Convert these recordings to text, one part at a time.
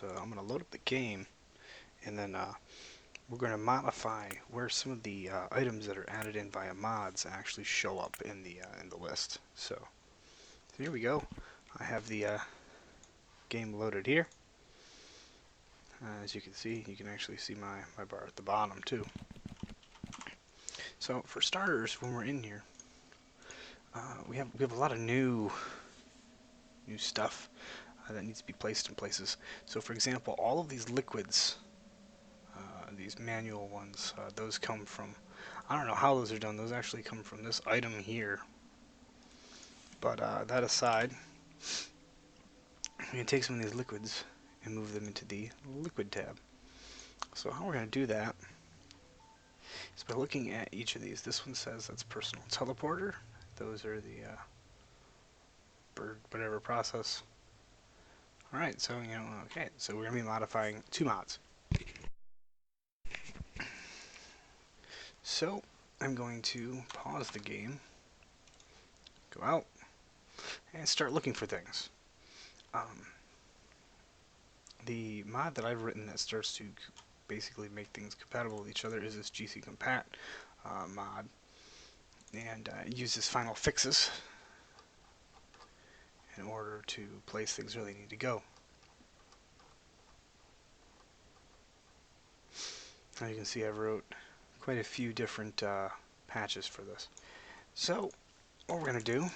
So I'm going to load up the game, and then we're going to modify where some of the items that are added in via mods actually show up in the list. So here we go. I have the game loaded here. As you can see, you can actually see my bar at the bottom too. So for starters, when we're in here, we have a lot of new stuff that needs to be placed in places. So for example, all of these liquids, these manual ones, those come from, I don't know how those are done, those actually come from this item here. But that aside, we can take some of these liquids and move them into the liquid tab. So how we're going to do that is by looking at each of these. This one says that's personal teleporter. Those are the bird whatever process. Alright, so okay, so we're going to be modifying two mods. So I'm going to pause the game, go out, and start looking for things. The mod that I've written that starts to basically make things compatible with each other is this GC Compat mod, and it uses final fixes in order to place things where they need to go. Now you can see I wrote quite a few different patches for this. So what we're going to do,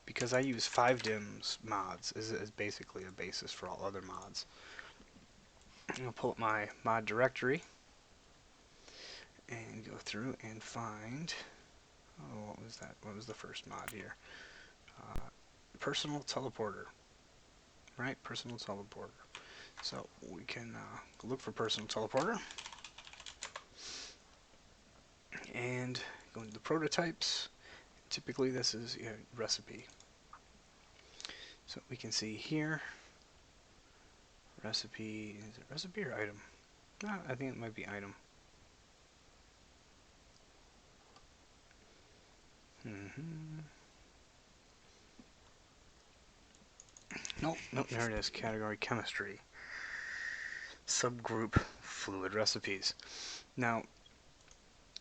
because I use 5dims mods is basically a basis for all other mods, I'm going to pull up my mod directory and go through and find, oh, what was that? What was the first mod here? Personal teleporter. Right, personal teleporter. So we can look for personal teleporter and go into the prototypes. Typically this is recipe. So we can see here, recipe, is it recipe or item? I think it might be item. Nope, there it is, category chemistry. Subgroup fluid recipes. Now,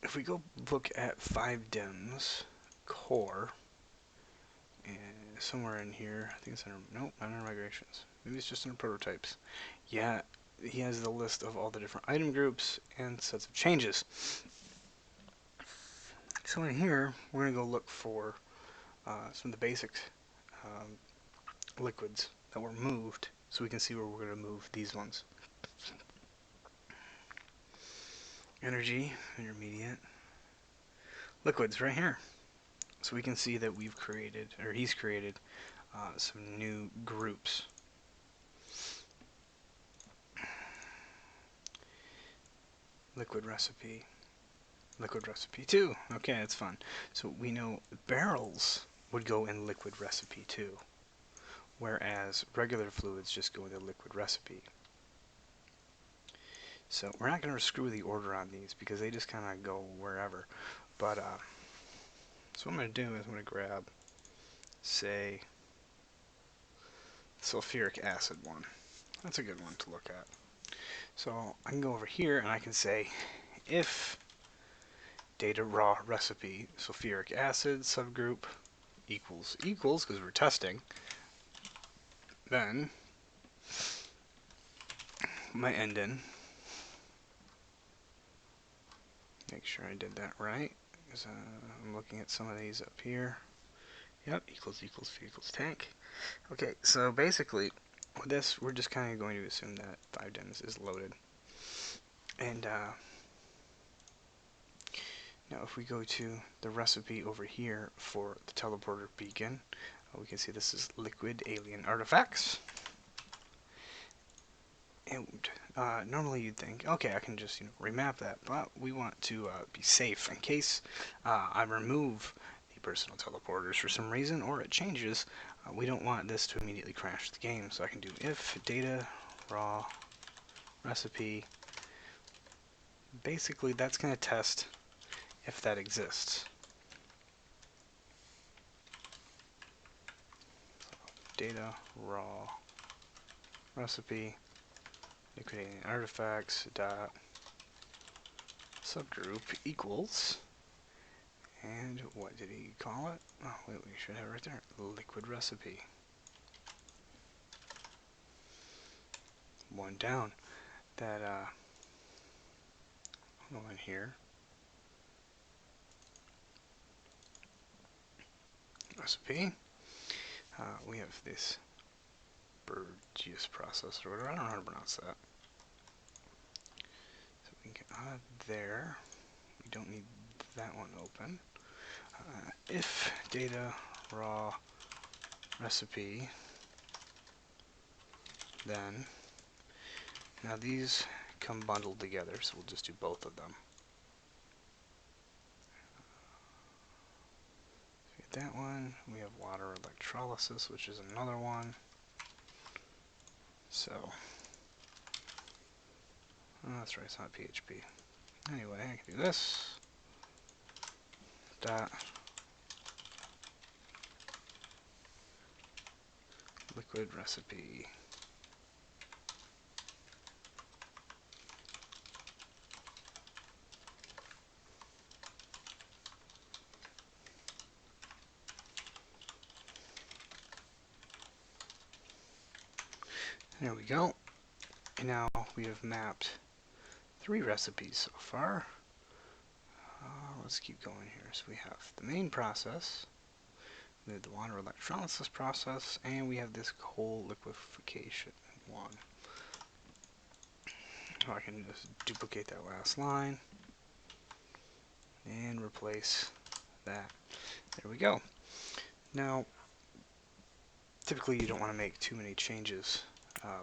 if we go look at 5dims core, and somewhere in here, I think it's under, nope, not under migrations. Maybe it's just under prototypes. Yeah, he has the list of all the different item groups and sets of changes. So in here, we're going to go look for some of the basic liquids that were moved, so we can see where we're going to move these ones. Energy, intermediate, liquids right here. So we can see that we've created, or he's created, some new groups. Liquid recipe 2. Okay, that's fun. So we know barrels would go in liquid recipe 2, whereas regular fluids just go into liquid recipe. So we're not going to screw the order on these because they just kind of go wherever. But so what I'm going to do is I'm going to grab, say, sulfuric acid one. That's a good one to look at. So I can go over here and I can say if data raw recipe sulfuric acid subgroup equals because we're testing, then my end in, make sure I did that right, because I'm looking at some of these up here. Yep, equals tank. Okay, so basically with this we're just kind of going to assume that 5dims is loaded. And now if we go to the recipe over here for the teleporter beacon, we can see this is liquid alien artifacts. And normally you'd think, okay, I can just remap that, but we want to be safe in case I remove the personal teleporters for some reason or it changes. We don't want this to immediately crash the game, so I can do if data raw recipe. Basically that's going to test if that exists. So, data raw recipe liquidating artifacts dot subgroup equals, and what did he call it? Oh wait, we should have it right there. Liquid recipe. One down. That go in here. Recipe. We have this Burgess process or whatever. I don't know how to pronounce that. So we can get out of there. We don't need that one open. If data raw recipe, then now these come bundled together, so we'll just do both of them. So get that one. We have water electrolysis, which is another one. So oh, that's right, it's not PHP. Anyway, I can do this. Dot liquid recipe. There we go. And now we have mapped 3 recipes so far. Let's keep going here. So we have the main process, we have the water electrolysis process, and we have this coal liquefaction one. I can just duplicate that last line and replace that. There we go. Now, typically you don't want to make too many changes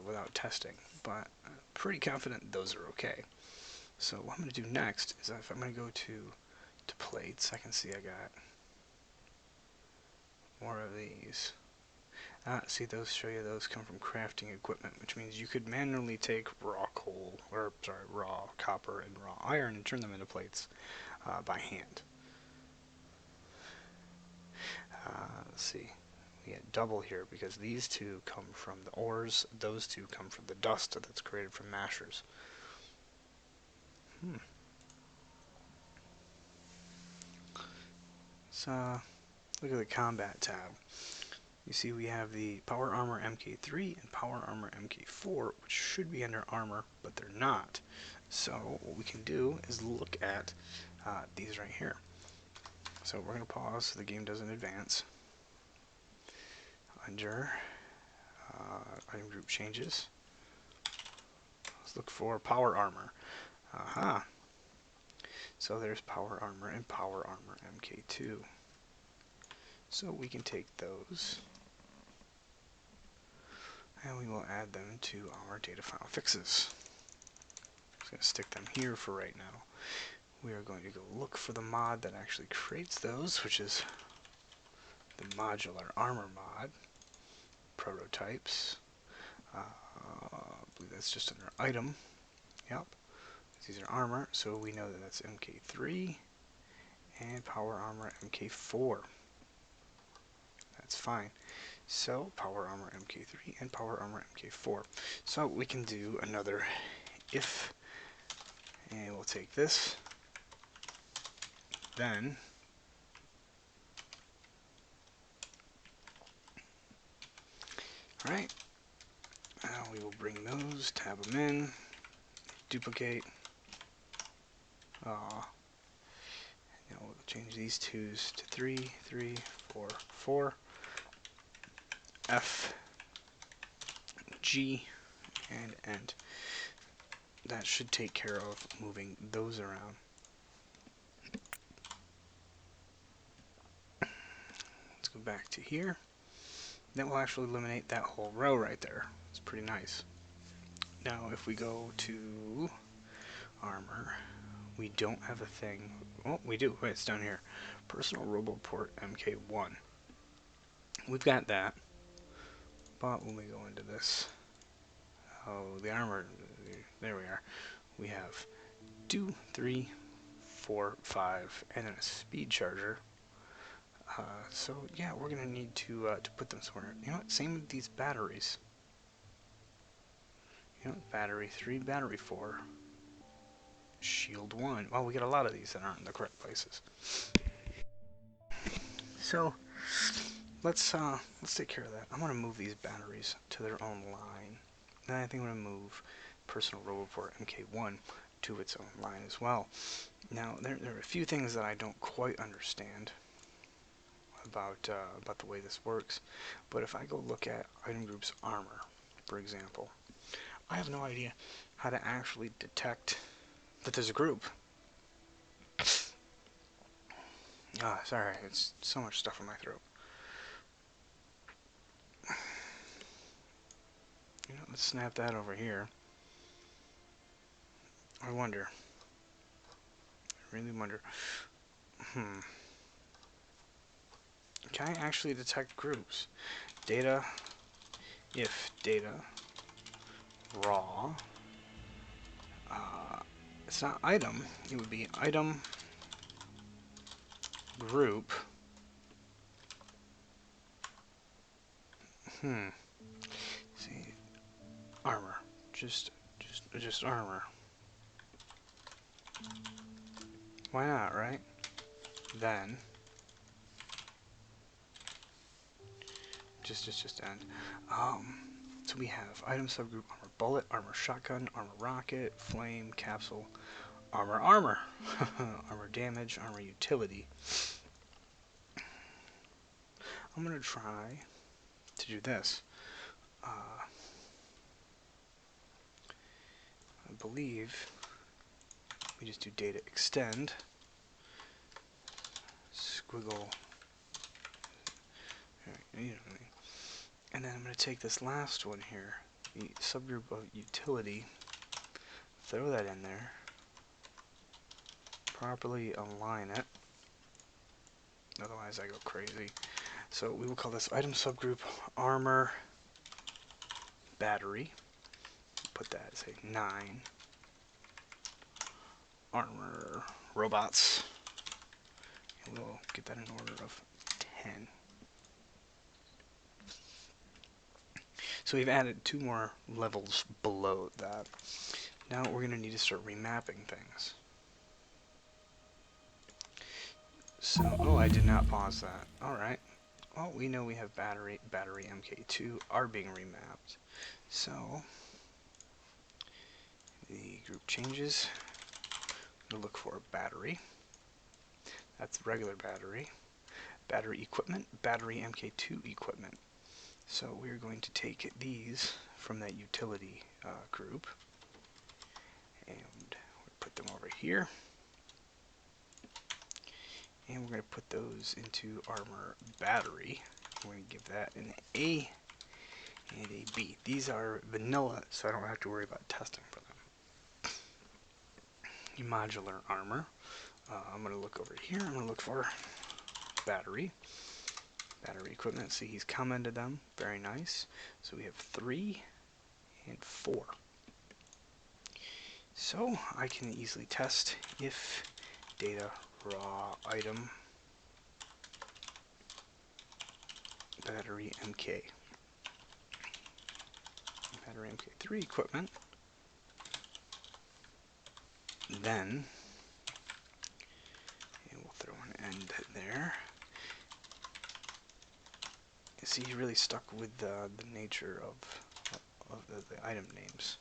without testing, but I'm pretty confident those are okay. So what I'm going to do next is if I'm going to go to plates, I can see I got more of these. See, those show you those come from crafting equipment, which means you could manually take raw coal, or sorry, raw copper and raw iron and turn them into plates by hand. Let's see, we get double here because these two come from the ores, those two come from the dust that's created from mashers. So look at the combat tab. You see we have the Power Armor MK3 and Power Armor MK4, which should be under armor, but they're not. So what we can do is look at these right here. So we're going to pause so the game doesn't advance. Under item group changes, let's look for Power Armor. Aha! So there's Power Armor and Power Armor MK2. So we can take those and we will add them to our data file fixes. I'm just going to stick them here for right now. We are going to go look for the mod that actually creates those, which is the modular armor mod. Prototypes. I believe that's just under item. Yep. These are armor, so we know that that's MK3 and Power Armor MK4. That's fine. So Power Armor MK3 and Power Armor MK4. So we can do another if, and we'll take this, then alright, now we will bring those, tab them in, duplicate, now we'll change these 2's to 3, 3, 4, 4, F, G, and end. That should take care of moving those around. Let's go back to here. That will actually eliminate that whole row right there. It's pretty nice. Now if we go to armor, we don't have a thing. Oh, we do. Wait, it's down here. Personal Roboport MK1. We've got that. But when we go into this, oh, the armor, there we are. We have 2, 3, 4, 5, and then a speed charger. So yeah, we're gonna need to put them somewhere. You know what? Same with these batteries. You know, battery 3, battery 4, shield 1. Well, we get a lot of these that aren't in the correct places. So let's take care of that. I'm gonna move these batteries to their own line. Then I think I'm gonna move personal roboport MK1 to its own line as well. Now there are a few things that I don't quite understand about the way this works, but if I go look at item groups armor, for example, I have no idea how to actually detect that there's a group. Ah, sorry, it's so much stuff in my throat. You know, let's snap that over here. I wonder. I really wonder. Can I actually detect groups? Data, if data, raw. It's not item. It would be item group. See, armor. Just armor. Why not, right? Then just end. So we have item subgroup armor bullet, armor shotgun, armor rocket, flame, capsule, armor, armor damage, armor utility. I'm gonna try to do this. I believe we just do data extend, squiggle, and then I'm going to take this last one here, the subgroup of utility, throw that in there, properly align it, otherwise I go crazy. So we will call this item subgroup armor battery, put that as a 9, armor robots, and we'll get that in order of 10. So we've added 2 more levels below that. Now we're going to need to start remapping things. So, oh, I did not pause that. Alright. Well, we know we have battery MK2 are being remapped. So, the group changes. We'll look for battery. That's regular battery. Battery equipment, battery MK2 equipment. So we're going to take these from that utility group and put them over here. And we're going to put those into armor battery. We're going to give that an A and a B. These are vanilla, so I don't have to worry about testing for them. Modular armor. I'm going to look over here. I'm going to look for battery. Battery equipment. See, he's commented them. Very nice. So we have 3 and 4. So I can easily test if data raw item battery MK. Battery MK3 equipment. Then, and we'll throw an end there. See, he really stuck with the nature of the item names.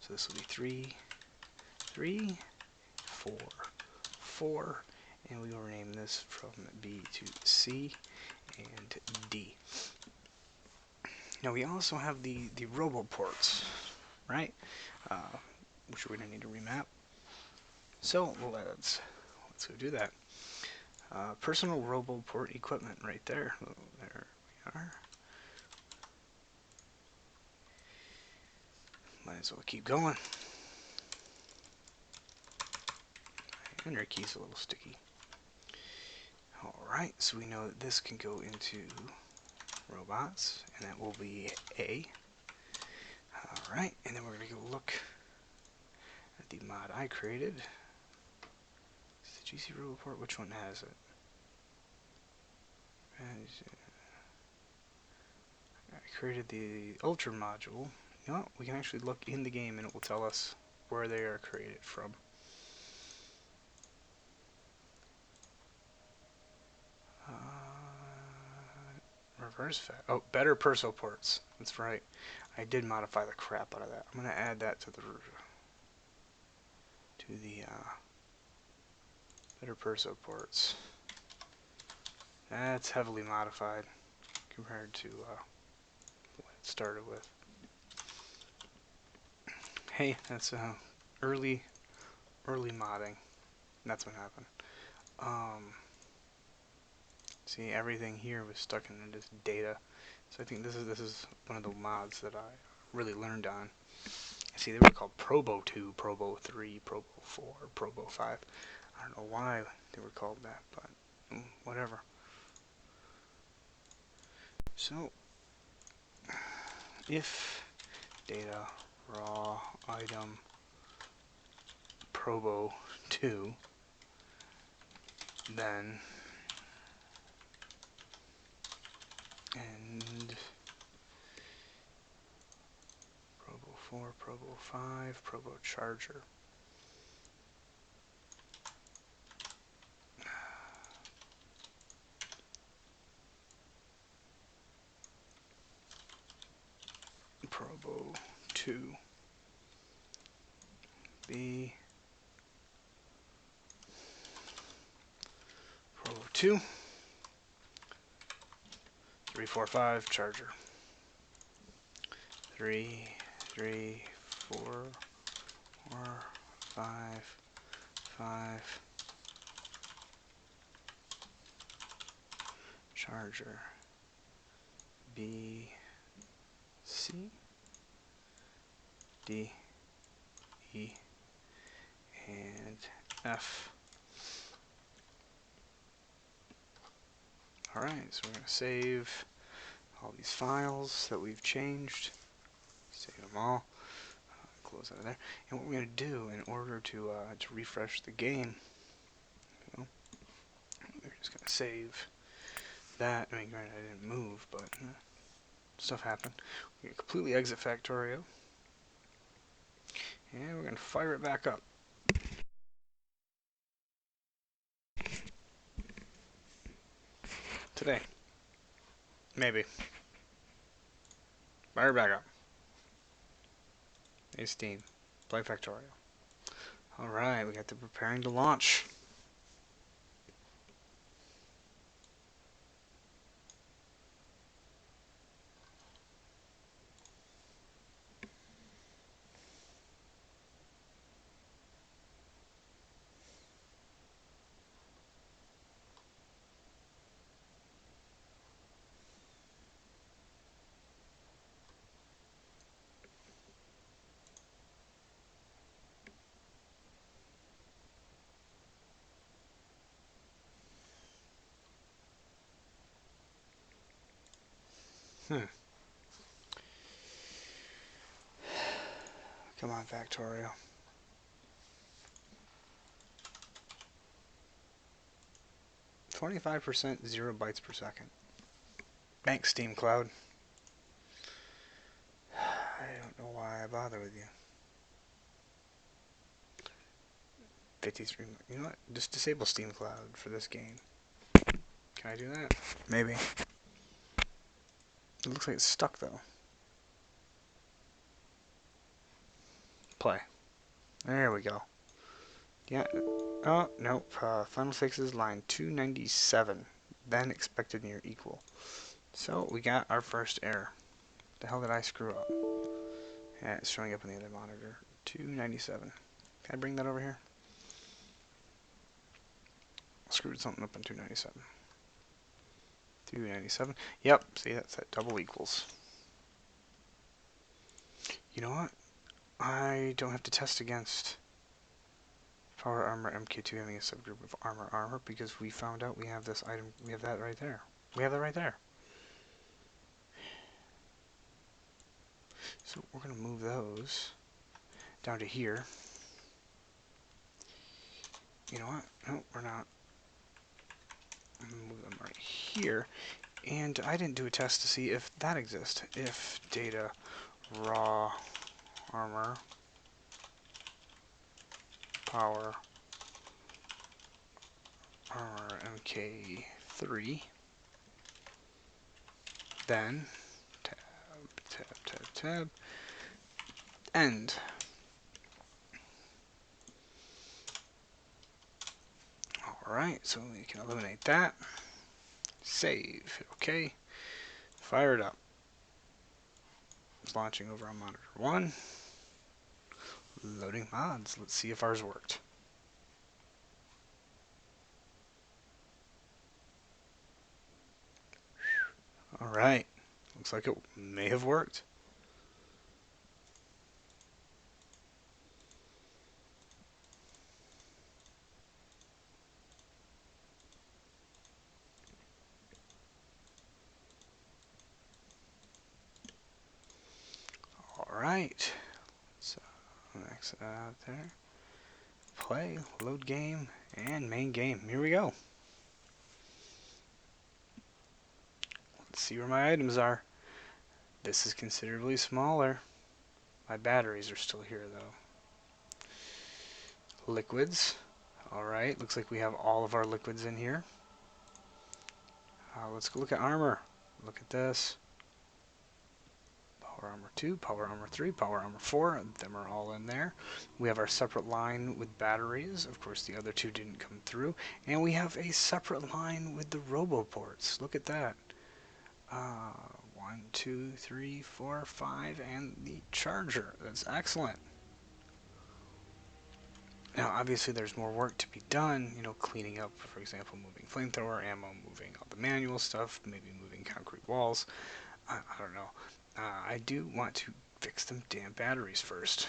So this will be 3, 3, 4, 4, and we will rename this from B to C and D. Now we also have the roboports, right? Which we're going to need to remap. So let's go do that. Personal roboport equipment right there. Oh, there we are. Might as well keep going. And our key's a little sticky. Alright, so we know that this can go into robots, and that will be A. Alright, and then we're going to go look at the mod I created. Is the GC roboport? Which one has it? I created the Ultra module. You know what? We can actually look in the game and it will tell us where they are created from. Reverse fact. Oh, better perso ports. That's right. I did modify the crap out of that. I'm gonna add that to the better perso ports. That's heavily modified compared to what it started with. Hey, that's early modding. That's what happened. See, everything here was stuck in this data. So I think this is one of the mods that I really learned on. See, they were called Probo 2, Probo 3, Probo 4, Probo 5. I don't know why they were called that, but whatever. So, if data raw item Probo 2, then and Probo 4, Probo 5, Probo charger. Probo 2 B Probo 2 3, 4, 5 charger 3, 3, 4, 4, 5, 5 charger B C D E and F. Alright, so we're going to save all these files that we've changed. Save them all. Close out of there. And what we're going to do in order to refresh the game, we're just going to save that. I mean, granted, I didn't move, but stuff happened. We're going to completely exit Factorio. And we're going to fire it back up. Today. Maybe. Fire it back up. Hey Steam. Play Factorio. Alright, we got the preparing to launch. Come on, Factorio. 25%, 0 bytes per second. Thanks, Steam Cloud. I don't know why I bother with you. 53. You know what? Just disable Steam Cloud for this game. Can I do that? Maybe. It looks like it's stuck though. Play. There we go. Yeah. Oh, nope. Final fixes line 297. Then expected near equal. So we got our first error. The hell did I screw up? Yeah, it's showing up in the other monitor. 297. Can I bring that over here? I screwed something up in 297. 297. Yep, see, that's that double equals. You know what? I don't have to test against Power Armor MK2 having a subgroup of armor because we found out we have this item, we have that right there. We have that right there. So we're going to move those down to here. You know what? No, we're not. I'm going to move them right here. And I didn't do a test to see if that exists. If data raw armor, power armor MK3, then tab, tab, tab, tab, end. Alright, so we can eliminate that. Save. Okay. Fire it up. It's launching over on monitor 1. Loading mods. Let's see if ours worked. Alright. Looks like it may have worked. Alright. So, exit out there. Play, load game, and main game. Here we go. Let's see where my items are. This is considerably smaller. My batteries are still here though. Liquids. Alright, looks like we have all of our liquids in here. Let's go look at armor. Look at this. Power armor 2, power armor 3, power armor 4. Them are all in there. We have our separate line with batteries. Of course, the other two didn't come through. And we have a separate line with the robo ports. Look at that. 1, 2, 3, 4, 5, and the charger. That's excellent. Now, obviously, there's more work to be done, you know, cleaning up, for example, moving flamethrower ammo, moving all the manual stuff, maybe moving concrete walls. I don't know. I do want to fix them damn batteries first.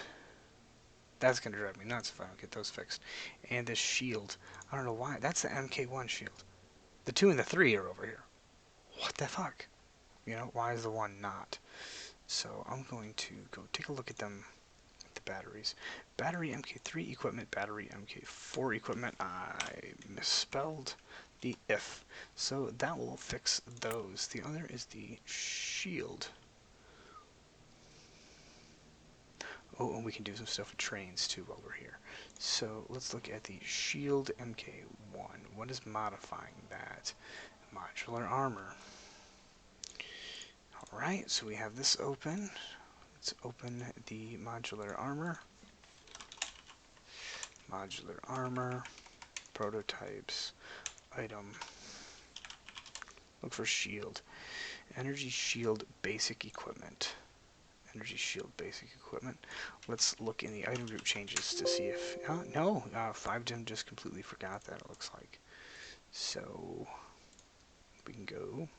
That's going to drive me nuts if I don't get those fixed. And this shield. I don't know why. That's the MK1 shield. The 2 and the 3 are over here. What the fuck? You know, why is the 1 not? So I'm going to go take a look at them. The batteries. Battery MK3 equipment, battery MK4 equipment. I misspelled the if. So that will fix those. The other is the shield. Oh, and we can do some stuff with trains too while we're here. So let's look at the shield MK1. What is modifying that? Modular armor. Alright, so we have this open. Let's open the modular armor. Modular armor. Prototypes. Item. Look for shield. Energy shield basic equipment. Energy shield basic equipment. Let's look in the item group changes to see if... no, 5dim just completely forgot that, it looks like. So, we can go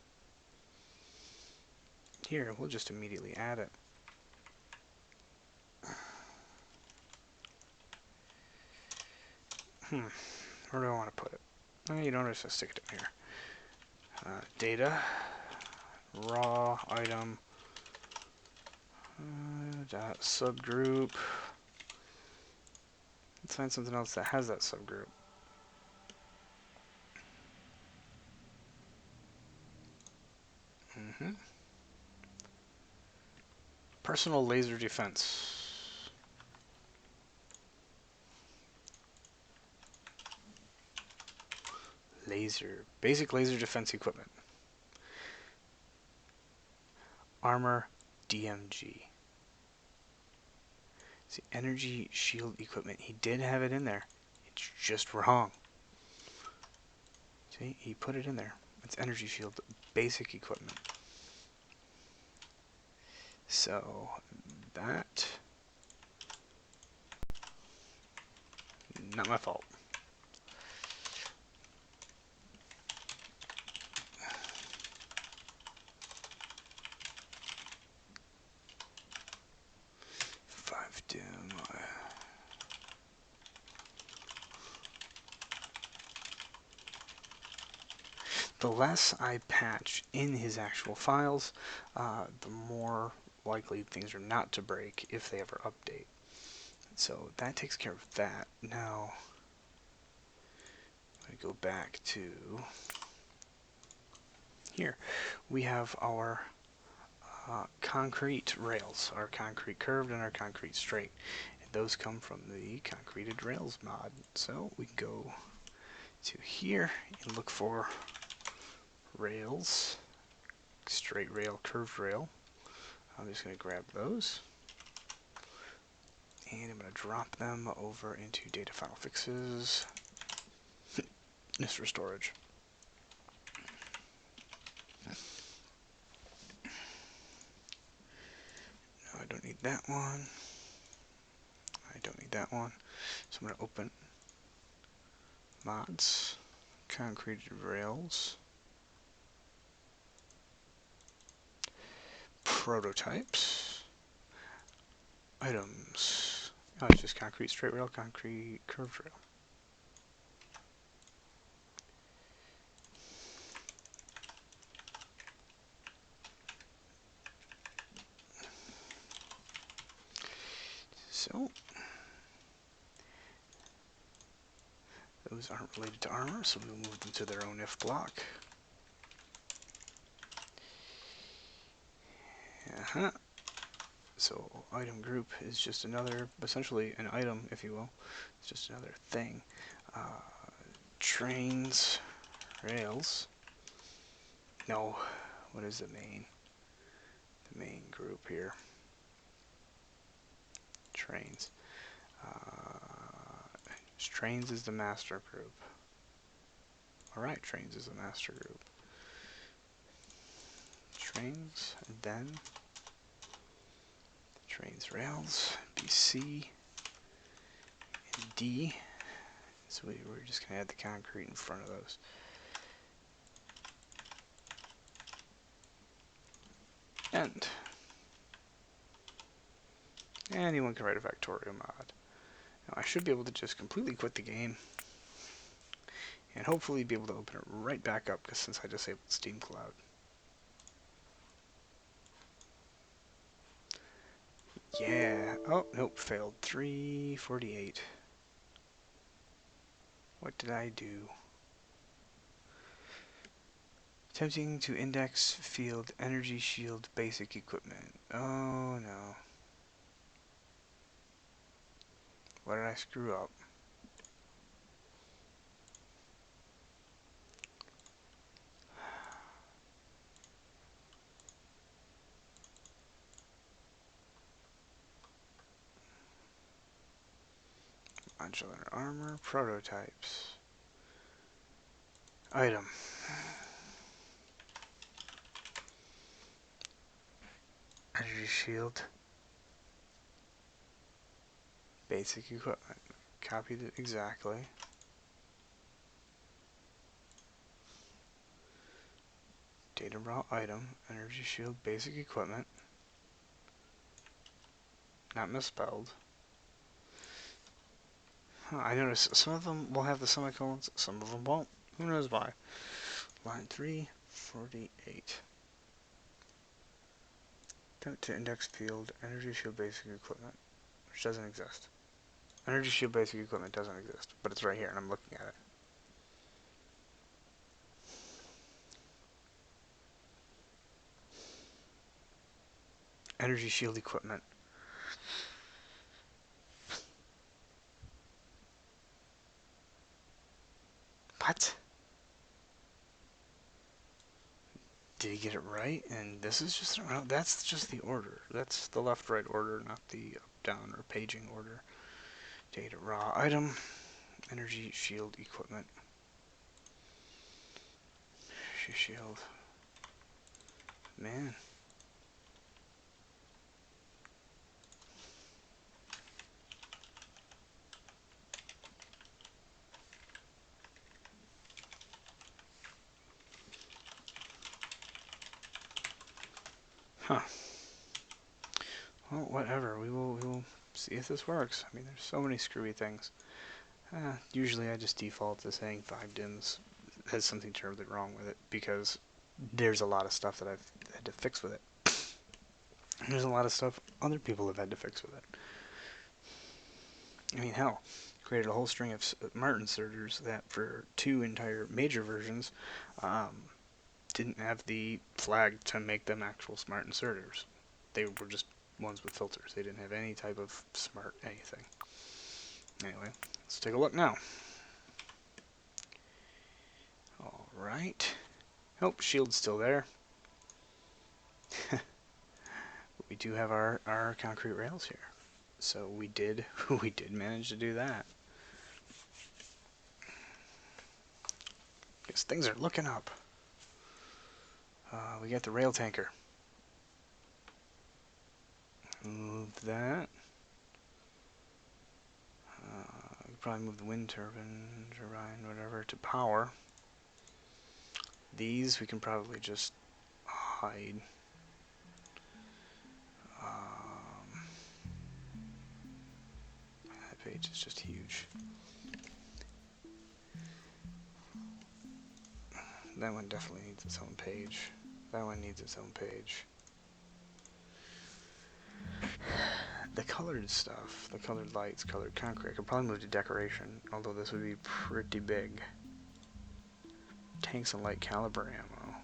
here. We'll just immediately add it. Where do I want to put it? You don't have to stick it in here. Data, raw item, dot subgroup. Let's find something else that has that subgroup. Personal laser defense. Basic laser defense equipment. Armor DMG. See, energy shield equipment. He did have it in there. It's just wrong. See, he put it in there. It's energy shield basic equipment. So, that... not my fault. The less I patch in his actual files, the more likely things are not to break if they ever update. So that takes care of that. Now, I go back to here. We have our concrete rails, our concrete curved and our concrete straight. And those come from the concreted rails mod. So we can go to here and look for rails, straight rail, curved rail. I'm just going to grab those and I'm going to drop them over into data file fixes. This for storage. No, I don't need that one. I don't need that one. So I'm going to open mods, concreted rails, prototypes, items. Oh, it's just concrete straight rail, concrete curved rail. So those aren't related to armor, so we'll move them to their own if block. So item group is just another, essentially an item, if you will. It's just another thing. Trains, rails. No, what is the main? The main group here. Trains. Trains is the master group. Alright, trains is the master group. Trains, and then trains, rails, BC, and D. So we're just going to add the concrete in front of those. End. Anyone can write a Factorio mod. Now I should be able to just completely quit the game and hopefully be able to open it right back up because since I disabled Steam Cloud. Yeah. Oh, nope, failed. 348. What did I do? Attempting to index field energy shield basic equipment. Oh no. What did I screw up? Modular armor, prototypes. Item. Energy shield. Basic equipment. Copied it exactly. Data raw item. Energy shield. Basic equipment. Not misspelled. Huh, I noticed some of them will have the semicolons, some of them won't. Who knows why? Line 348. Attempt to index field. Energy shield basic equipment. Which doesn't exist. Energy shield basic equipment doesn't exist. But it's right here and I'm looking at it. Energy shield equipment. What? Did he get it right? And this is just, well, that's just the order. That's the left-right order, not the up-down or paging order. Data raw item. Energy shield equipment. Shield. Man. Huh. Well, whatever. We will see if this works. I mean, there's so many screwy things. Usually I just default to saying 5 dims has something terribly wrong with it because there's a lot of stuff that I've had to fix with it. There's a lot of stuff other people have had to fix with it. I mean, hell, created a whole string of Mart inserters that for 2 entire major versions, didn't have the flag to make them actual smart inserters. They were just ones with filters. They didn't have any type of smart anything. Anyway, let's take a look now. Alright. Oh, shield's still there. We do have our concrete rails here. So we did manage to do that. Guess things are looking up. We got the rail tanker. Move that. We probably move the wind turbine, whatever, to power. These we can probably just hide. That page is just huge. That one definitely needs its own page. That one needs its own page. The colored stuff, the colored lights, colored concrete, I could probably move to decoration, although this would be pretty big. Tanks and light caliber ammo.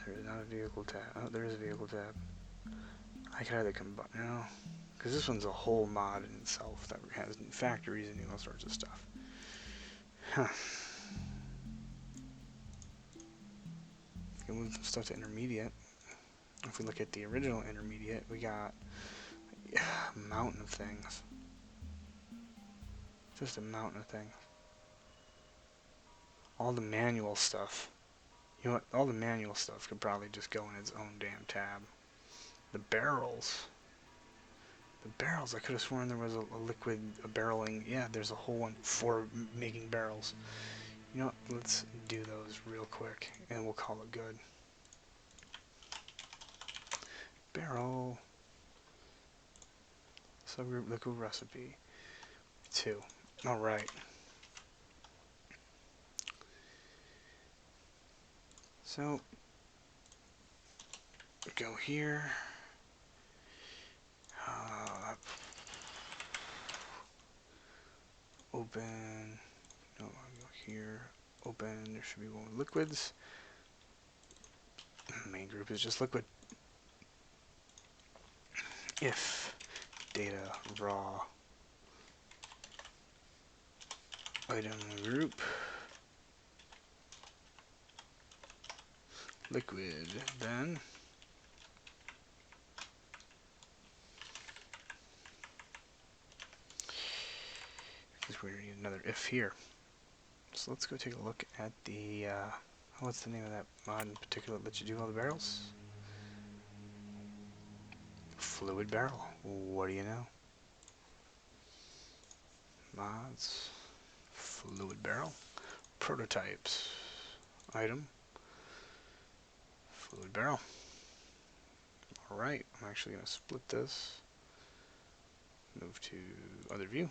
There is not a vehicle tab. Oh, there is a vehicle tab. I could either combine, no, because this one's a whole mod in itself that has new factories and all sorts of stuff. Huh. We can move some stuff to intermediate. If we look at the original intermediate, we got a mountain of things. Just a mountain of things. All the manual stuff. You know what? All the manual stuff could probably just go in its own damn tab. The barrels. The barrels. I could have sworn there was a liquid barreling. Yeah, there's a whole one for making barrels. You know what? Let's do those real quick, and we'll call it good. Barrel. Subgroup liquid recipe. 2. Alright. So, go here. Open. No, I'll go here. Open. There should be one with liquids. Main group is just liquid. If data raw item group liquid, then because we need another if here. So let's go take a look at the what's the name of that mod in particular that lets you do all the barrels? Fluid barrel. What do you know? Mods. Fluid barrel. Prototypes. Item. Fluid barrel. Alright, I'm actually going to split this. Move to other view.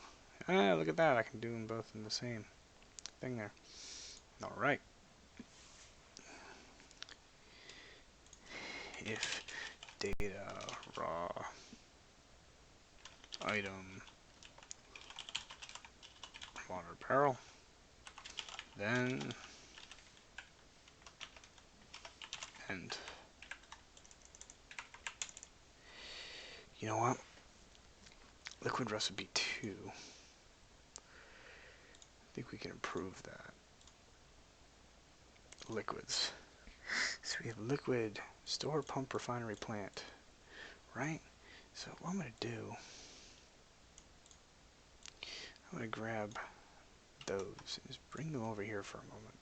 Ah, look at that. I can do them both in the same thing there. Alright. If data raw item water barrel, then end. You know what? Liquid recipe 2. I think we can improve that. Liquids. So we have liquid store pump refinery plant, right? So what I'm going to do, I'm going to grab those and just bring them over here for a moment.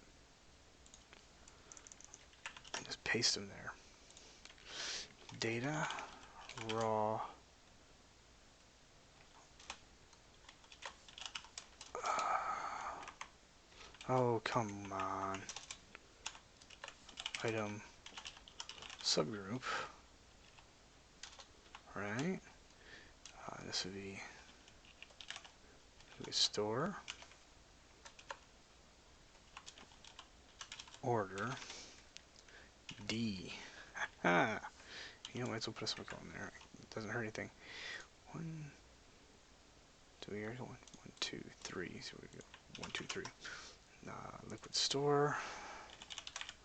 And just paste them there. Data, raw, oh, come on. Item, subgroup, right? This would be store, order, D. Ah, you know what? So we'll put a semicolon there. It doesn't hurt anything. 1, 2, here's 1, 1, 2, 3. So we go 1, 2, 3. liquid store,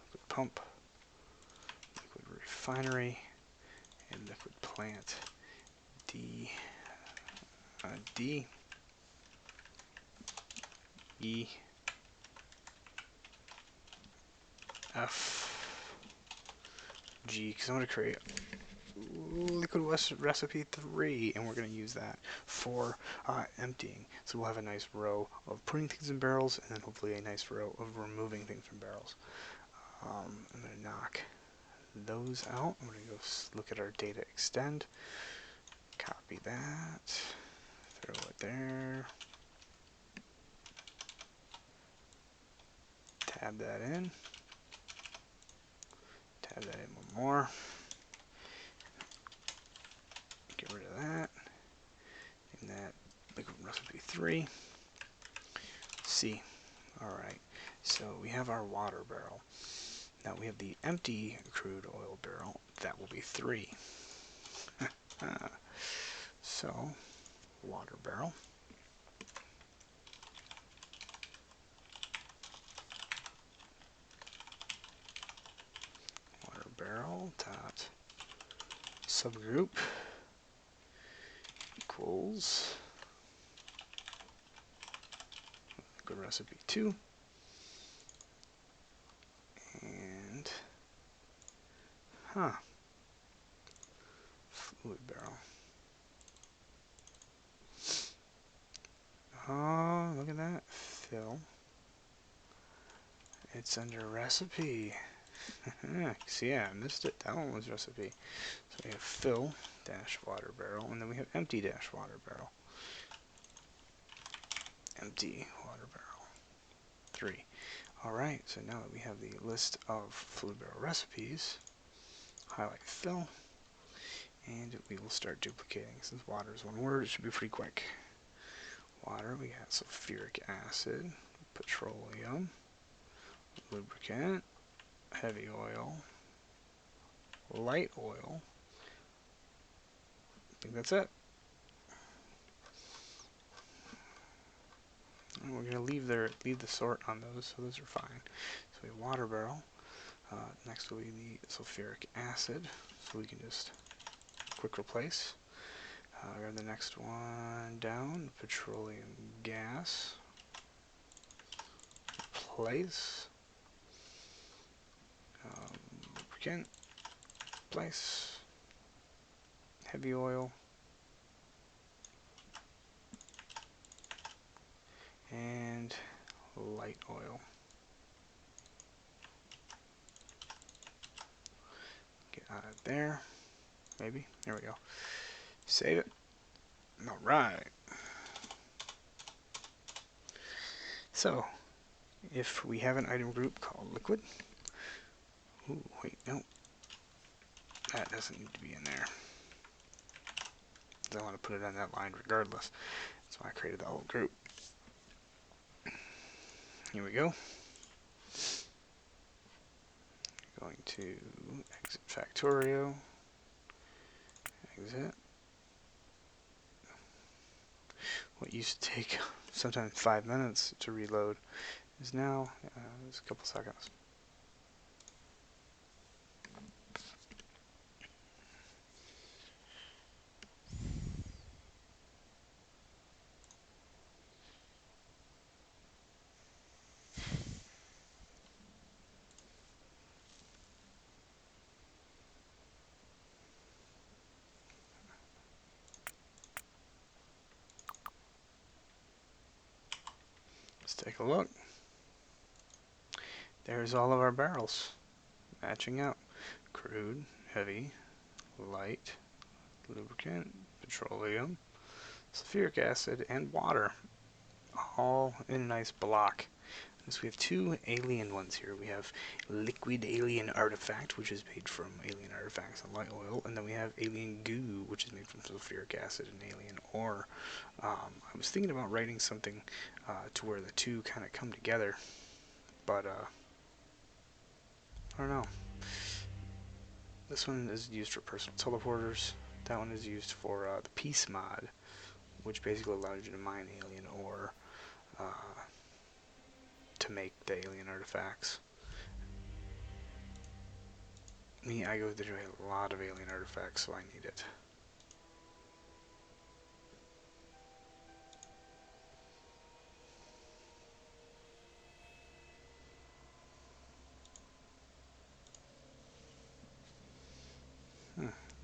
liquid pump, liquid refinery, and liquid plant. D E F G, because I'm going to create liquid recipe 3, and we're going to use that for emptying. So we'll have a nice row of putting things in barrels, and then hopefully a nice row of removing things from barrels. I'm going to knock those out. I'm going to go look at our data extend, copy that, throw it there, tab that in, tab that in one more, get rid of that, and that liquid recipe 3, C. Alright, so we have our water barrel. Now we have the empty crude oil barrel. That will be 3. So, water barrel. Water barrel dot subgroup equals liquid recipe 2 and fluid barrel. Oh, look at that. Fill. It's under recipe. See, yeah, I missed it. That one was recipe. So we have fill dash water barrel, and then we have empty dash water barrel. Empty water barrel 3. Alright, so now that we have the list of fluid barrel recipes, highlight fill, and we will start duplicating. Since water is one word, it should be pretty quick. Water, we got sulfuric acid, petroleum, lubricant, heavy oil, light oil. I think that's it. And we're going to leave the sort on those, so those are fine. So we have water barrel. Next will be the sulfuric acid, so we can just quick replace. Grab the next one down, petroleum gas, place, lubricant, place, heavy oil, and light oil. Get out of there, maybe, there we go. Save it. Alright. So, if we have an item group called liquid, ooh, wait, no, that doesn't need to be in there. I want to put it on that line regardless. That's why I created the whole group. Here we go. Going to exit Factorio. Exit. What used to take sometimes 5 minutes to reload is now just a couple seconds. Let's take a look. There's all of our barrels matching up. Crude, heavy, light, lubricant, petroleum, sulfuric acid, and water. All in a nice block. So we have 2 alien ones here. We have liquid alien artifact, which is made from alien artifacts and light oil, and then we have alien goo, which is made from sulfuric acid and alien ore. I was thinking about writing something to where the two kind of come together, but I don't know. This one is used for personal teleporters. That one is used for the peace mod, which basically allows you to mine alien ore to make the alien artifacts. I go through a lot of alien artifacts, so I need it.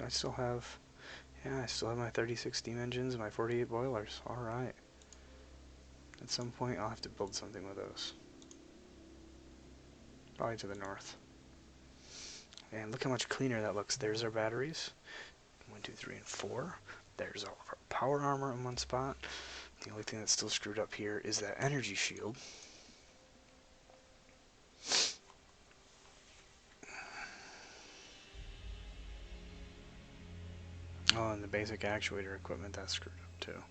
I still have, yeah, I still have my 36 steam engines and my 48 boilers. Alright. At some point, I'll have to build something with those. Probably to the north. And look how much cleaner that looks. There's our batteries. 1, 2, 3, and 4. There's all of our power armor in one spot. The only thing that's still screwed up here is that energy shield. Oh, and the basic actuator equipment, that's screwed up too.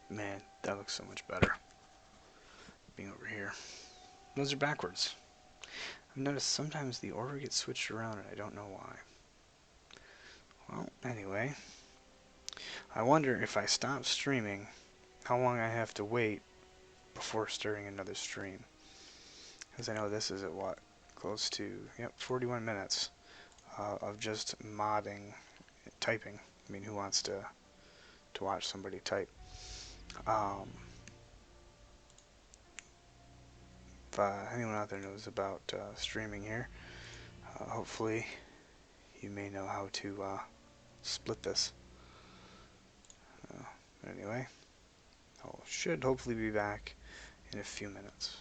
Man, that looks so much better. Being over here. Those are backwards. I've noticed sometimes the order gets switched around and I don't know why. Well, anyway. I wonder if I stop streaming, how long I have to wait before starting another stream. Because I know this is at what? Close to, yep, 41 minutes of just modding, typing. I mean, who wants to watch somebody type? If anyone out there knows about streaming here, hopefully you may know how to split this. Anyway, I should hopefully be back in a few minutes.